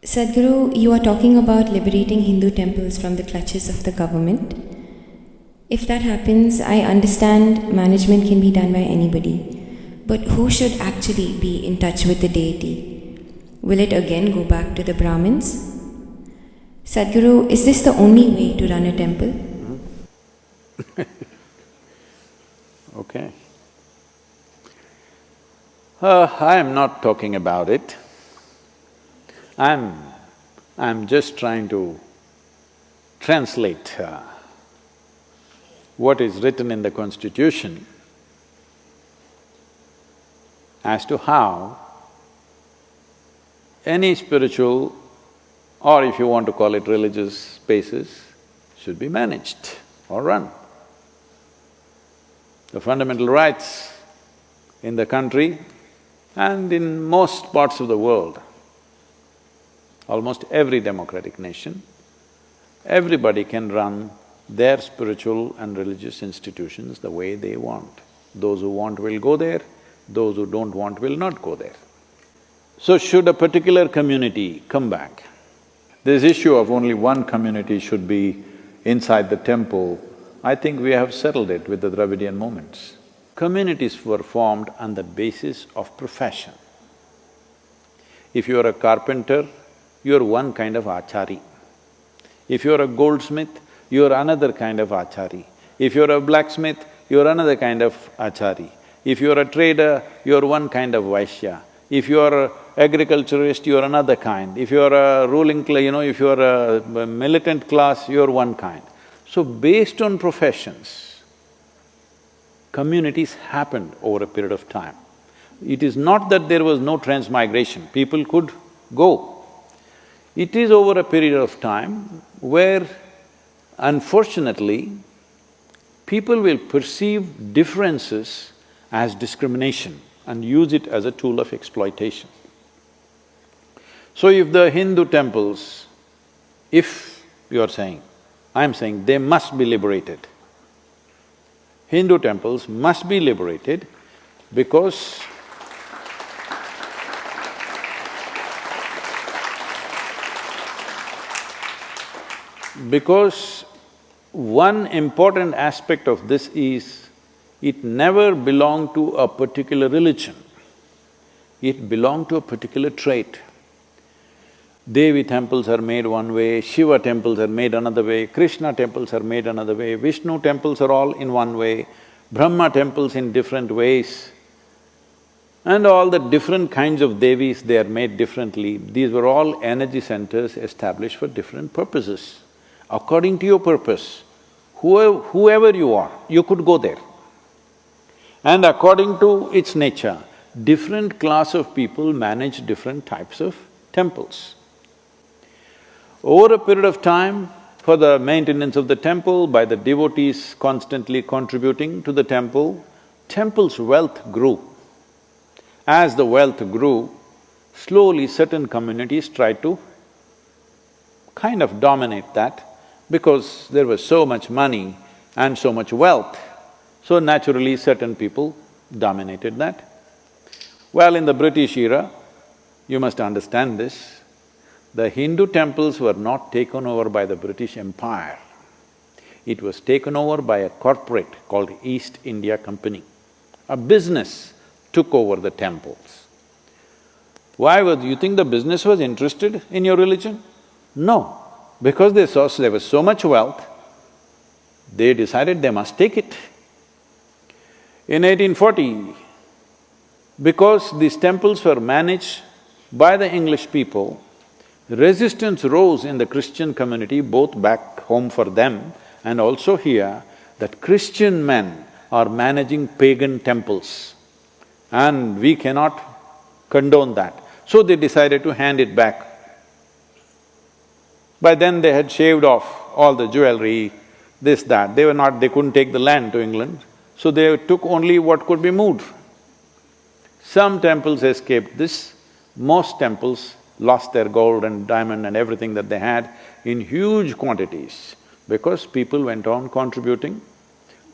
Sadguru, you are talking about liberating Hindu temples from the clutches of the government. If that happens, I understand management can be done by anybody. But who should actually be in touch with the deity? Will it again go back to the Brahmins? Sadguru, is this the only way to run a temple? Okay. I am not talking about it. I'm just trying to translate what is written in the constitution as to how any spiritual, or if you want to call it religious spaces, should be managed or run. The fundamental rights in the country and in most parts of the world, almost every democratic nation, everybody can run their spiritual and religious institutions the way they want. Those who want will go there, those who don't want will not go there. So should a particular community come back, this issue of only one community should be inside the temple, I think we have settled it with the Dravidian movements. Communities were formed on the basis of profession. If you are a carpenter, you're one kind of achari. If you're a goldsmith, you're another kind of achari. If you're a blacksmith, you're another kind of achari. If you're a trader, you're one kind of vaishya. If you're an agriculturist, you're another kind. If you're a ruling if you're a militant class, you're one kind. So based on professions, communities happened over a period of time. It is not that there was no transmigration, people could go. It is over a period of time where, unfortunately, people will perceive differences as discrimination and use it as a tool of exploitation. So if the Hindu temples, if you are saying, I'm saying they must be liberated. Hindu temples must be liberated because one important aspect of this is, it never belonged to a particular religion, it belonged to a particular trait. Devi temples are made one way, Shiva temples are made another way, Krishna temples are made another way, Vishnu temples are all in one way, Brahma temples in different ways. And all the different kinds of Devis, they are made differently. These were all energy centers established for different purposes. According to your purpose, whoever you are, you could go there. And according to its nature, different class of people manage different types of temples. Over a period of time, for the maintenance of the temple, by the devotees constantly contributing to the temple, temple's wealth grew. As the wealth grew, slowly certain communities tried to kind of dominate that because there was so much money and so much wealth, so naturally certain people dominated that. Well, in the British era, you must understand this, the Hindu temples were not taken over by the British Empire. It was taken over by a corporate called East India Company. A business took over the temples. Why was… you think the business was interested in your religion? No, because they saw there was so much wealth, they decided they must take it. In 1840, because these temples were managed by the English people, resistance rose in the Christian community, both back home for them and also here, that Christian men are managing pagan temples and we cannot condone that. So they decided to hand it back. By then they had shaved off all the jewelry, this, that. They couldn't take the land to England, so they took only what could be moved. Some temples escaped this, most temples lost their gold and diamond and everything that they had in huge quantities because people went on contributing.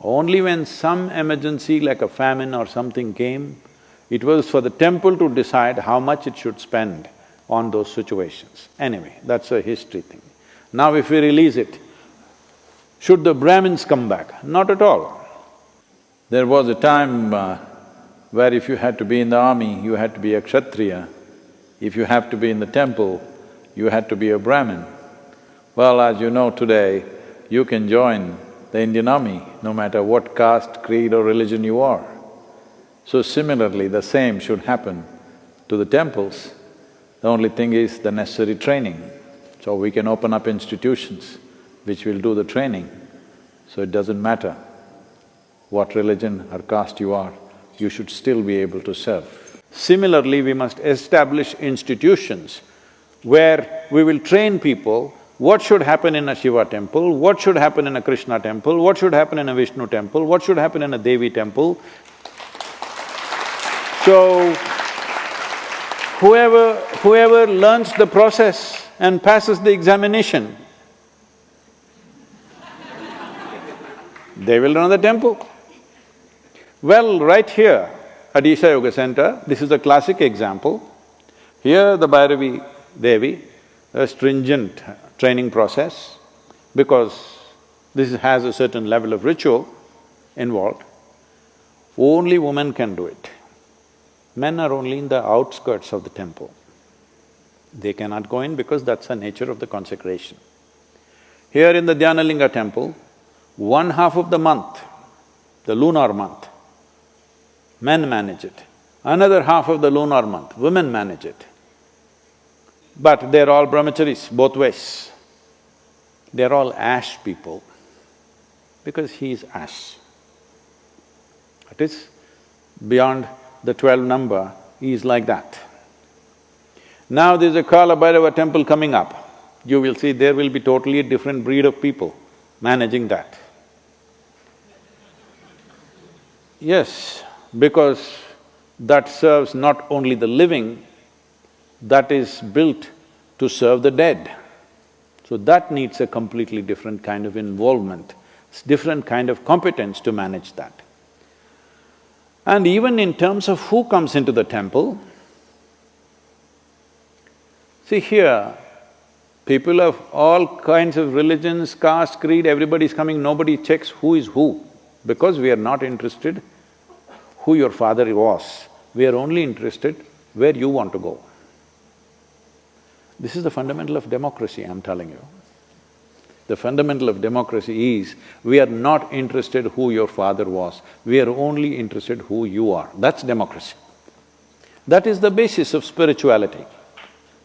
Only when some emergency like a famine or something came, it was for the temple to decide how much it should spend on those situations. Anyway, that's a history thing. Now if we release it, should the Brahmins come back? Not at all. There was a time where if you had to be in the army, you had to be a Kshatriya. If you have to be in the temple, you had to be a Brahmin. Well, as you know today, you can join the Indian army no matter what caste, creed or religion you are. So similarly, the same should happen to the temples. The only thing is the necessary training. So we can open up institutions which will do the training. So it doesn't matter what religion or caste you are, you should still be able to serve. Similarly, we must establish institutions where we will train people what should happen in a Shiva temple, what should happen in a Krishna temple, what should happen in a Vishnu temple, what should happen in a Devi temple. So, whoever learns the process and passes the examination, they will run the temple. Well, right here at Isha Yoga Center, this is a classic example. Here the Bhairavi Devi, a stringent training process, because this has a certain level of ritual involved. Only women can do it. Men are only in the outskirts of the temple. They cannot go in because that's the nature of the consecration. Here in the Dhyanalinga temple, 1/2 of the month, the lunar month, men manage it. Another half of the lunar month, women manage it. But they're all brahmacharis, both ways. They're all ash people, because he is ash. It is beyond the 12 number, he is like that. Now there's a Kala Bhairava temple coming up. You will see there will be totally a different breed of people managing that. Yes, because that serves not only the living, that is built to serve the dead. So that needs a completely different kind of involvement, different kind of competence to manage that. And even in terms of who comes into the temple, see here, people of all kinds of religions, caste, creed, everybody is coming, nobody checks who is who, because we are not interested who your father was, we are only interested where you want to go. This is the fundamental of democracy, I'm telling you. The fundamental of democracy is, we are not interested who your father was, we are only interested who you are. That's democracy. That is the basis of spirituality.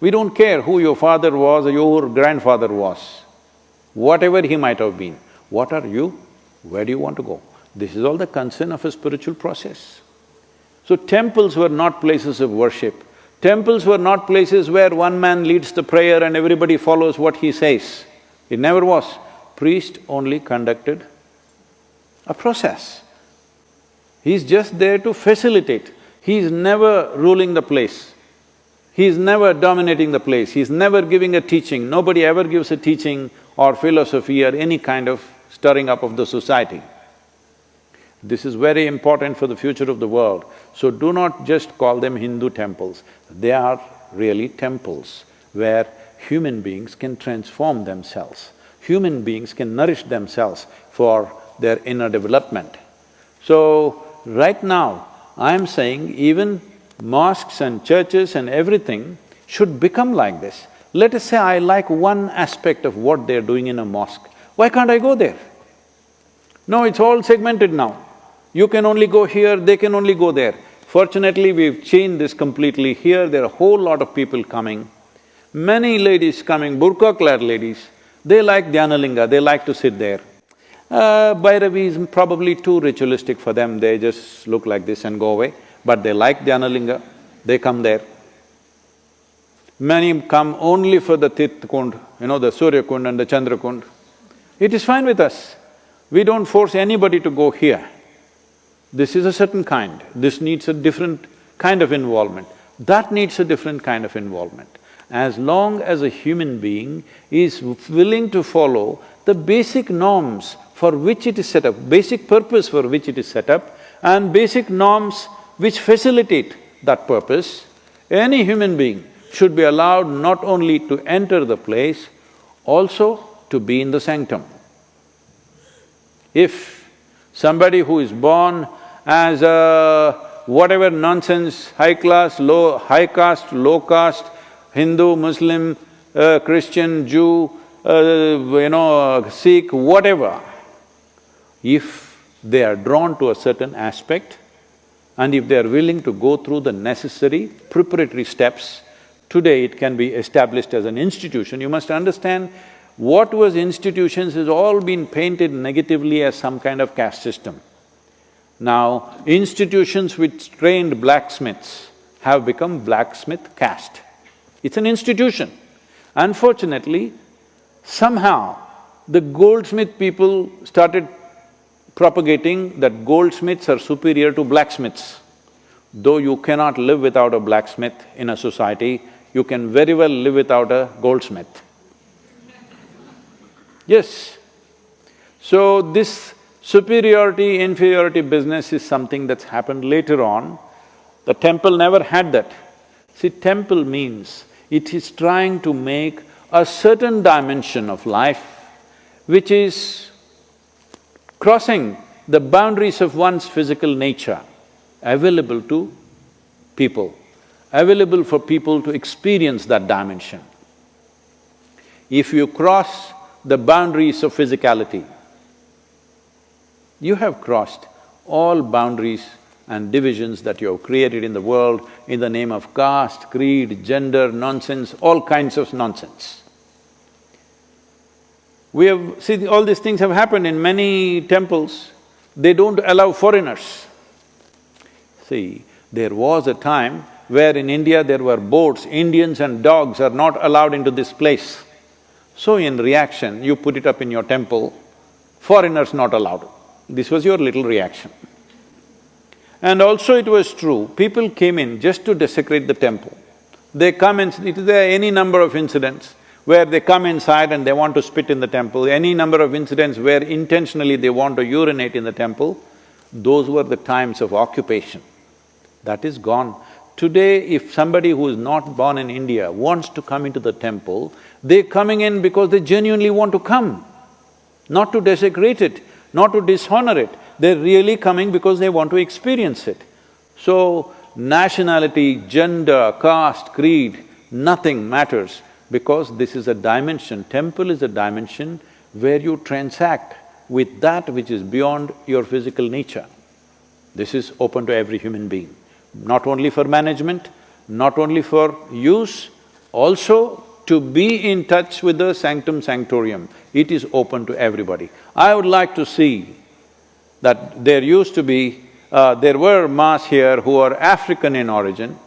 We don't care who your father was or your grandfather was, whatever he might have been. What are you? Where do you want to go? This is all the concern of a spiritual process. So temples were not places of worship. Temples were not places where one man leads the prayer and everybody follows what he says. It never was. Priest only conducted a process. He's just there to facilitate. He's never ruling the place. He's never dominating the place. He's never giving a teaching. Nobody ever gives a teaching or philosophy or any kind of stirring up of the society. This is very important for the future of the world. So do not just call them Hindu temples. They are really temples where human beings can transform themselves. Human beings can nourish themselves for their inner development. So, right now, I'm saying even mosques and churches and everything should become like this. Let us say I like one aspect of what they're doing in a mosque, why can't I go there? No, it's all segmented now. You can only go here, they can only go there. Fortunately, we've changed this completely. Here, there are a whole lot of people coming. Many ladies coming, burqa-clad ladies, they like Dhyanalinga, they like to sit there. Bhairavi is probably too ritualistic for them, they just look like this and go away. But they like Dhyanalinga, they come there. Many come only for the Tirth Kund, the Surya Kund and the Chandra Kund. It is fine with us. We don't force anybody to go here. This is a certain kind, this needs a different kind of involvement, that needs a different kind of involvement. As long as a human being is willing to follow the basic norms for which it is set up, basic purpose for which it is set up, and basic norms which facilitate that purpose, any human being should be allowed not only to enter the place, also to be in the sanctum. If somebody who is born as a whatever nonsense, high caste, low caste, Hindu, Muslim, Christian, Jew, Sikh, whatever, if they are drawn to a certain aspect and if they are willing to go through the necessary preparatory steps, today it can be established as an institution. You must understand, what was institutions has all been painted negatively as some kind of caste system. Now, institutions which trained blacksmiths have become blacksmith caste. It's an institution. Unfortunately, somehow the goldsmith people started propagating that goldsmiths are superior to blacksmiths. Though you cannot live without a blacksmith in a society, you can very well live without a goldsmith. Yes. So this superiority, inferiority business is something that's happened later on. The temple never had that. See, temple means it is trying to make a certain dimension of life which is crossing the boundaries of one's physical nature, available to people, available for people to experience that dimension. If you cross the boundaries of physicality, you have crossed all boundaries and divisions that you have created in the world in the name of caste, creed, gender, nonsense, all kinds of nonsense. See, all these things have happened in many temples. They don't allow foreigners. See, there was a time where in India there were boards, Indians and dogs are not allowed into this place. So in reaction, you put it up in your temple, foreigners not allowed. This was your little reaction. And also it was true, people came in just to desecrate the temple. They come in… there are any number of incidents where they come inside and they want to spit in the temple, any number of incidents where intentionally they want to urinate in the temple. Those were the times of occupation. That is gone. Today, if somebody who is not born in India wants to come into the temple, they're coming in because they genuinely want to come, not to desecrate it, not to dishonor it. They're really coming because they want to experience it. So, nationality, gender, caste, creed, nothing matters because this is a dimension. Temple is a dimension where you transact with that which is beyond your physical nature. This is open to every human being, not only for management, not only for use, also to be in touch with the sanctum sanctorium. It is open to everybody. I would like to see that there used to be… there were mass here who are African in origin.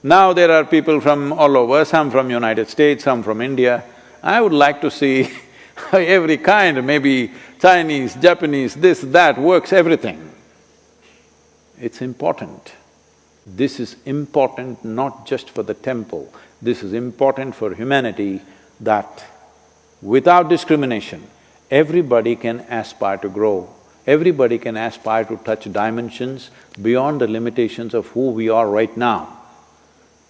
Now there are people from all over, some from United States, some from India. I would like to see every kind, maybe Chinese, Japanese, this, that, works, everything. It's important. This is important not just for the temple, this is important for humanity that without discrimination, everybody can aspire to grow. Everybody can aspire to touch dimensions beyond the limitations of who we are right now.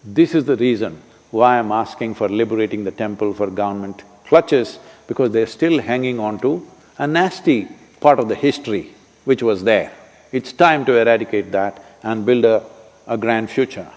This is the reason why I'm asking for liberating the temple for government clutches, because they're still hanging on to a nasty part of the history which was there. It's time to eradicate that and build a grand future.